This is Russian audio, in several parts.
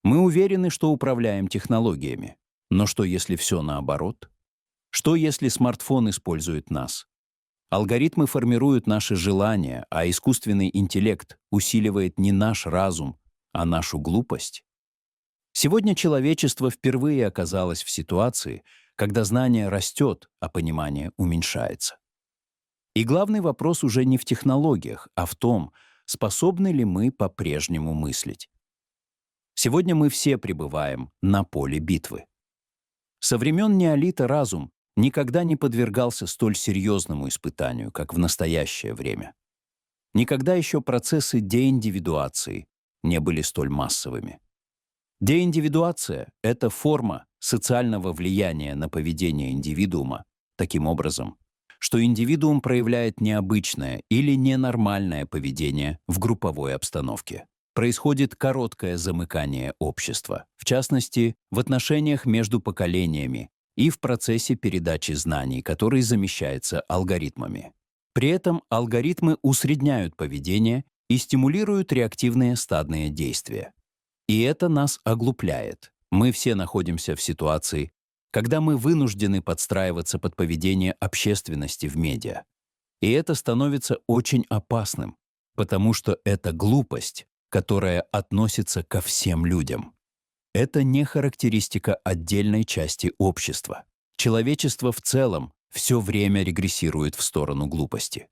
Мы уверены, что управляем технологиями. Но что, если все наоборот? Что, если смартфон использует нас? Алгоритмы формируют наши желания, а искусственный интеллект усиливает не наш разум, а нашу глупость. Сегодня человечество впервые оказалось в ситуации, когда знание растет, а понимание уменьшается. И главный вопрос уже не в технологиях, а в том, способны ли мы по-прежнему мыслить. Сегодня мы все пребываем на поле битвы. Со времен неолита разум никогда не подвергался столь серьезному испытанию, как в настоящее время. Никогда еще процессы деиндивидуации не были столь массовыми. Деиндивидуация — это форма социального влияния на поведение индивидуума таким образом, что индивидуум проявляет необычное или ненормальное поведение в групповой обстановке. Происходит короткое замыкание общества, в частности, в отношениях между поколениями и в процессе передачи знаний, который замещается алгоритмами. При этом алгоритмы усредняют поведение и стимулируют реактивные стадные действия. И это нас оглупляет. Мы все находимся в ситуации, когда мы вынуждены подстраиваться под поведение общественности в медиа. И это становится очень опасным, потому что это глупость, которая относится ко всем людям. Это не характеристика отдельной части общества. Человечество в целом все время регрессирует в сторону глупости.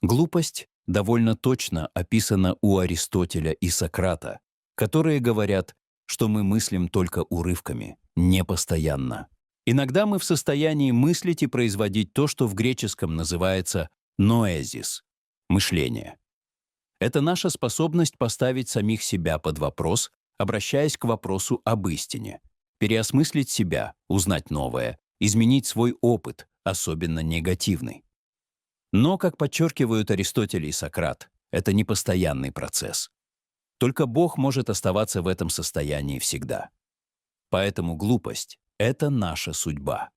Глупость довольно точно описана у Аристотеля и Сократа, которые говорят, что мы мыслим только урывками, не постоянно. Иногда мы в состоянии мыслить и производить то, что в греческом называется «ноэзис» — мышление. Это наша способность поставить самих себя под вопрос, обращаясь к вопросу об истине, переосмыслить себя, узнать новое, изменить свой опыт, особенно негативный. Но, как подчеркивают Аристотель и Сократ, это не постоянный процесс. Только Бог может оставаться в этом состоянии всегда. Поэтому глупость — это наша судьба.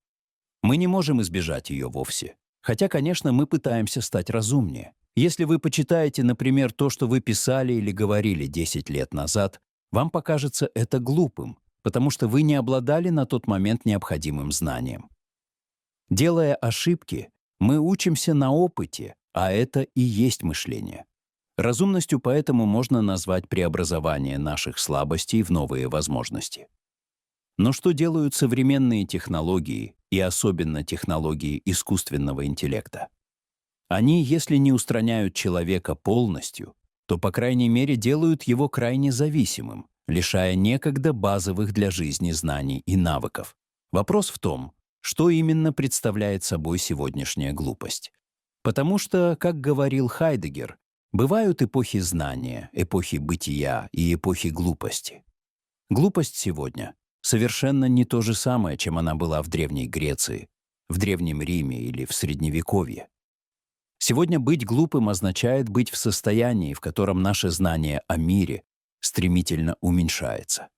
Мы не можем избежать ее вовсе. Хотя, конечно, мы пытаемся стать разумнее. Если вы почитаете, например, то, что вы писали или говорили 10 лет назад, вам покажется это глупым, потому что вы не обладали на тот момент необходимым знанием. Делая ошибки, мы учимся на опыте, а это и есть мышление. Разумностью поэтому можно назвать преобразование наших слабостей в новые возможности. Но что делают современные технологии, и особенно технологии искусственного интеллекта? Они, если не устраняют человека полностью, то, по крайней мере, делают его крайне зависимым, лишая некогда базовых для жизни знаний и навыков. Вопрос в том, что именно представляет собой сегодняшняя глупость. Потому что, как говорил Хайдеггер, бывают эпохи знания, эпохи бытия и эпохи глупости. Глупость сегодня совершенно не то же самое, чем она была в Древней Греции, в Древнем Риме или в Средневековье. Сегодня быть глупым означает быть в состоянии, в котором наше знание о мире стремительно уменьшается.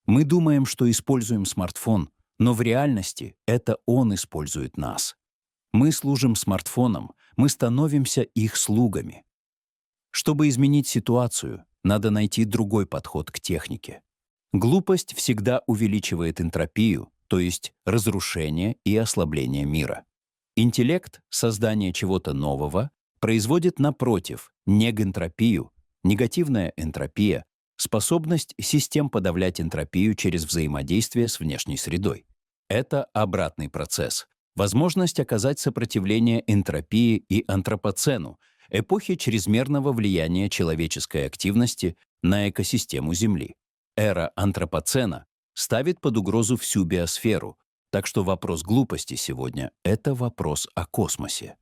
Мы думаем, что используем смартфон, но в реальности это он использует нас. Мы служим смартфонам, мы становимся их слугами. Чтобы изменить ситуацию, надо найти другой подход к технике. Глупость всегда увеличивает энтропию, то есть разрушение и ослабление мира. Интеллект, создание чего-то нового, производит, напротив, негэнтропию, негативная энтропия, способность систем подавлять энтропию через взаимодействие с внешней средой. Это обратный процесс, возможность оказать сопротивление энтропии и антропоцену, эпохи чрезмерного влияния человеческой активности на экосистему Земли. Эра антропоцена ставит под угрозу всю биосферу, так что вопрос глупости сегодня — это вопрос о космосе.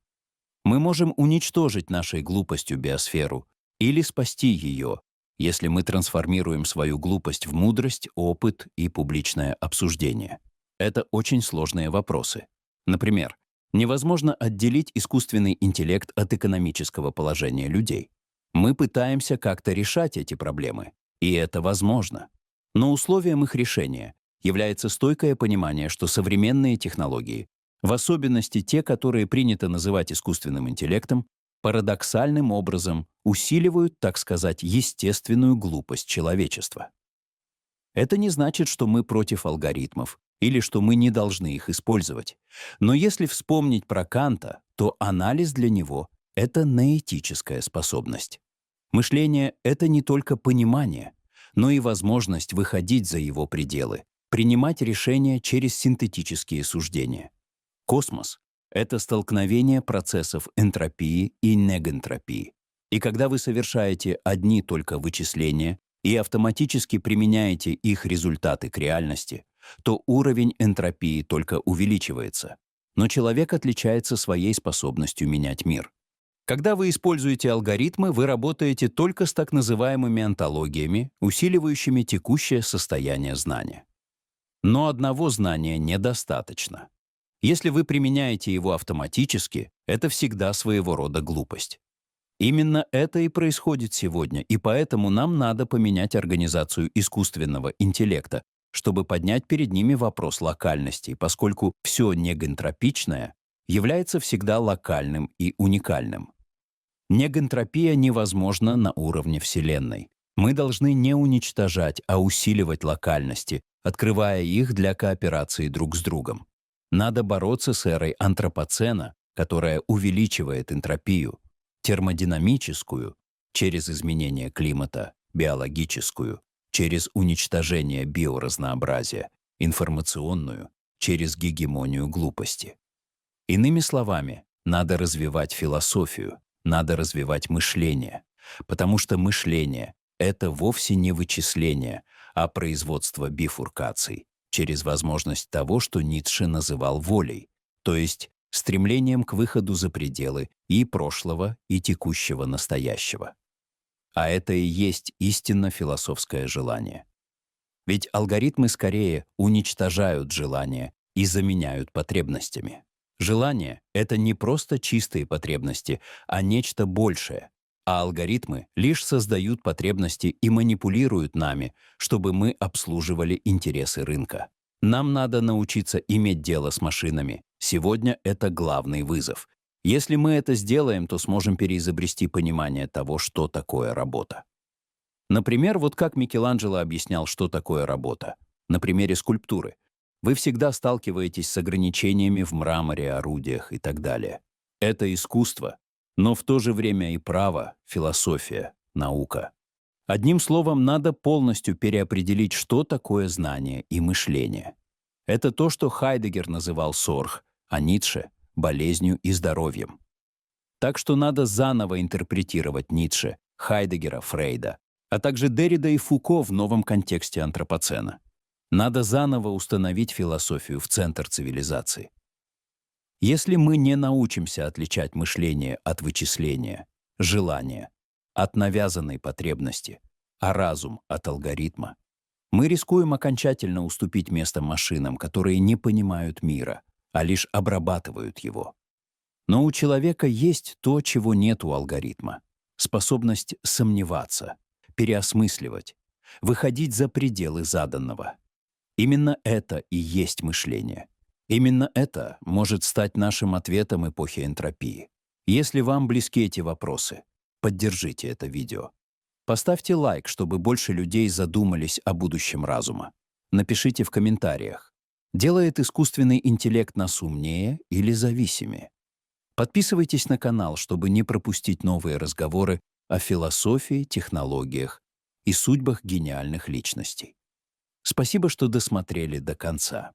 Мы можем уничтожить нашей глупостью биосферу или спасти ее, если мы трансформируем свою глупость в мудрость, опыт и публичное обсуждение. Это очень сложные вопросы. Например, невозможно отделить искусственный интеллект от экономического положения людей. Мы пытаемся как-то решать эти проблемы, и это возможно. Но условием их решения является стойкое понимание, что современные технологии, в особенности те, которые принято называть искусственным интеллектом, парадоксальным образом усиливают, так сказать, естественную глупость человечества. Это не значит, что мы против алгоритмов или что мы не должны их использовать. Но если вспомнить про Канта, то анализ для него — это неэтическая способность. Мышление — это не только понимание, но и возможность выходить за его пределы, принимать решения через синтетические суждения. Космос — это столкновение процессов энтропии и негэнтропии. И когда вы совершаете одни только вычисления и автоматически применяете их результаты к реальности, то уровень энтропии только увеличивается. Но человек отличается своей способностью менять мир. Когда вы используете алгоритмы, вы работаете только с так называемыми онтологиями, усиливающими текущее состояние знания. Но одного знания недостаточно. Если вы применяете его автоматически, это всегда своего рода глупость. Именно это и происходит сегодня, и поэтому нам надо поменять организацию искусственного интеллекта, чтобы поднять перед ними вопрос локальности, поскольку все негэнтропичное является всегда локальным и уникальным. Негэнтропия невозможна на уровне Вселенной. Мы должны не уничтожать, а усиливать локальности, открывая их для кооперации друг с другом. Надо бороться с эрой антропоцена, которая увеличивает энтропию, термодинамическую, через изменение климата, биологическую, через уничтожение биоразнообразия, информационную, через гегемонию глупости. Иными словами, надо развивать философию, надо развивать мышление, потому что мышление — это вовсе не вычисление, а производство бифуркаций через возможность того, что Ницше называл волей, то есть стремлением к выходу за пределы и прошлого, и текущего настоящего. А это и есть истинно философское желание. Ведь алгоритмы скорее уничтожают желания и заменяют потребностями. Желание — это не просто чистые потребности, а нечто большее, а алгоритмы лишь создают потребности и манипулируют нами, чтобы мы обслуживали интересы рынка. Нам надо научиться иметь дело с машинами. Сегодня это главный вызов. Если мы это сделаем, то сможем переизобрести понимание того, что такое работа. Например, вот как Микеланджело объяснял, что такое работа. На примере скульптуры. Вы всегда сталкиваетесь с ограничениями в мраморе, орудиях и так далее. Это искусство, но в то же время и право, философия, наука. Одним словом, надо полностью переопределить, что такое знание и мышление. Это то, что Хайдеггер называл сорх, а Ницше — болезнью и здоровьем. Так что надо заново интерпретировать Ницше, Хайдеггера, Фрейда, а также Деррида и Фуко в новом контексте антропоцена. Надо заново установить философию в центр цивилизации. Если мы не научимся отличать мышление от вычисления, желания от навязанной потребности, а разум от алгоритма, мы рискуем окончательно уступить место машинам, которые не понимают мира, а лишь обрабатывают его. Но у человека есть то, чего нет у алгоритма — способность сомневаться, переосмысливать, выходить за пределы заданного. Именно это и есть мышление. Именно это может стать нашим ответом эпохи энтропии. Если вам близки эти вопросы, поддержите это видео. Поставьте лайк, чтобы больше людей задумались о будущем разума. Напишите в комментариях, делает искусственный интеллект нас умнее или зависимее. Подписывайтесь на канал, чтобы не пропустить новые разговоры о философии, технологиях и судьбах гениальных личностей. Спасибо, что досмотрели до конца.